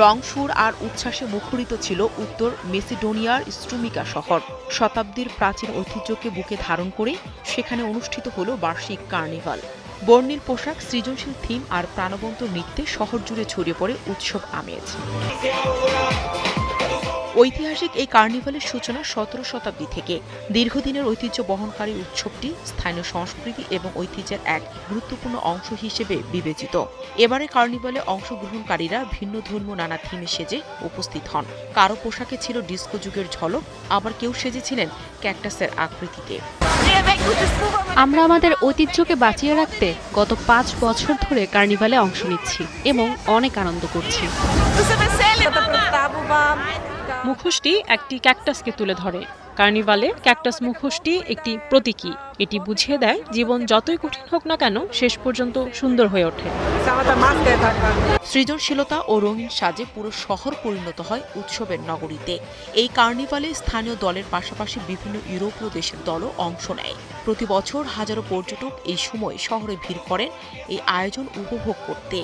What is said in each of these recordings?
রং, সুর আর উচ্ছ্বাসে মুখরিত ছিল উত্তর মেসিডোনিয়ার স্ট্রুমিকা শহর। শতাব্দীর প্রাচীন ঐতিহ্যকে বুকে ধারণ করে সেখানে অনুষ্ঠিত হল বার্ষিক কার্নিভাল। বর্ণিল পোশাক, সৃজনশীল থিম আর প্রাণবন্ত নৃত্যে শহর জুড়ে ছড়িয়ে পড়ে উৎসব আমেজ। ঐতিহাসিক এই কার্নিভালের সূচনা ১৭ শতাব্দী থেকে। দীর্ঘদিনের ঐতিহ্য বহনকারী উৎসবটি স্থানীয় সংস্কৃতি এবং ঐতিহ্যের এক গুরুত্বপূর্ণ অংশ হিসেবে বিবেচিত। এবারে কার্নিভালে অংশগ্রহণকারীরা ভিন্ন ধর্মীয় নানা থিমে সেজে উপস্থিত হন। কারো পোশাকে ছিল ডিস্কো যুগের ঝলক, আবার কেউ সেজেছিলেন ক্যাকটাসের আকৃতিতে। আমরা আমাদের ঐতিহ্যকে বাঁচিয়ে রাখতে গত ৫ বছর ধরে কার্নিভালে অংশ নিচ্ছি এবং অনেক আনন্দ করছি। মুখোশটি একটি ক্যাকটাসকে তুলে ধরে। কার্নিভালে ক্যাকটাস মুখোশটি একটি প্রতীকী। এটি বুঝিয়ে দেয় জীবন যতই কঠিন হোক না কেন শেষ পর্যন্ত সুন্দর হয়ে ওঠে। সৃজনশীলতা ও রঙিন সাজে পুরো শহর পরিণত হয় উৎসবের নগরীতে। এই কার্নিভালে স্থানীয় দলের পাশাপাশি বিভিন্ন ইউরোপীয় দেশের দলও অংশ নেয়। প্রতি বছর হাজারো পর্যটক এই সময় শহরে ভিড় করেন এই আয়োজন উপভোগ করতে।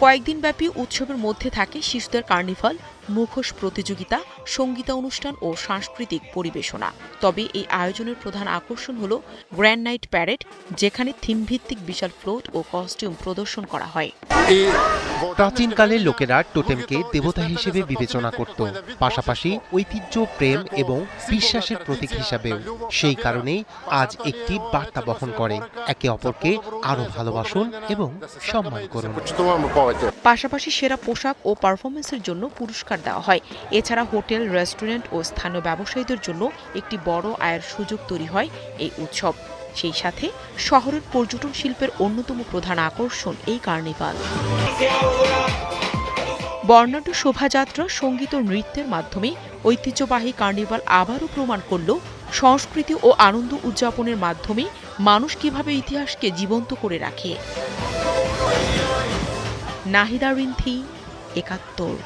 কয়েকদিনব্যাপী উৎসবের মধ্যে থাকে শিশুদের কার্নিভাল, মুখোশ প্রতিযোগিতা, সঙ্গীতা অনুষ্ঠান ও সাংস্কৃতিক পরিবেশনা। তবে এই আয়োজনের প্রধান আকর্ষণ হল গ্র্যান্ড নাইট প্যারেড, যেখানে থিমভিত্তিক বিশাল ফ্লোট ও কস্টিউম প্রদর্শন করা হয়। প্রাচীনকালের লোকেরা টোটেমকে দেবতা হিসেবে বিবেচনা করত, পাশাপাশি ঐতিহ্য, প্রেম এবং বিশ্বাসের প্রতীক হিসাবেও। সেই কারণেই আজ একটি বার্তা বহন করে, একে অপরকে আরো ভালোবাসুন এবং সম্মান করুন। পাশাপাশি সেরা পোশাক ও পারফরমেন্সের জন্য পুরস্কার দেওয়া হয়। এছাড়া হোটেল, রেস্টুরেন্ট ও স্থানীয় ব্যবসায়ীদের জন্য একটি বড় আয়ের সুযোগ তৈরি হয় এই উৎসব। সেই সাথে শহরের পর্যটন শিল্পের অন্যতম প্রধান আকর্ষণ এই কার্নিভাল। বর্ণাঢ্য শোভাযাত্রা, সঙ্গীত ও নৃত্যের মাধ্যমে ঐতিহ্যবাহী কার্নিভাল আবারও প্রমাণ করল সংস্কৃতি ও আনন্দ উদযাপনের মাধ্যমে মানুষ কিভাবে ইতিহাসকে জীবন্ত করে রাখে। নাহিদা রিন্থি, ৭১।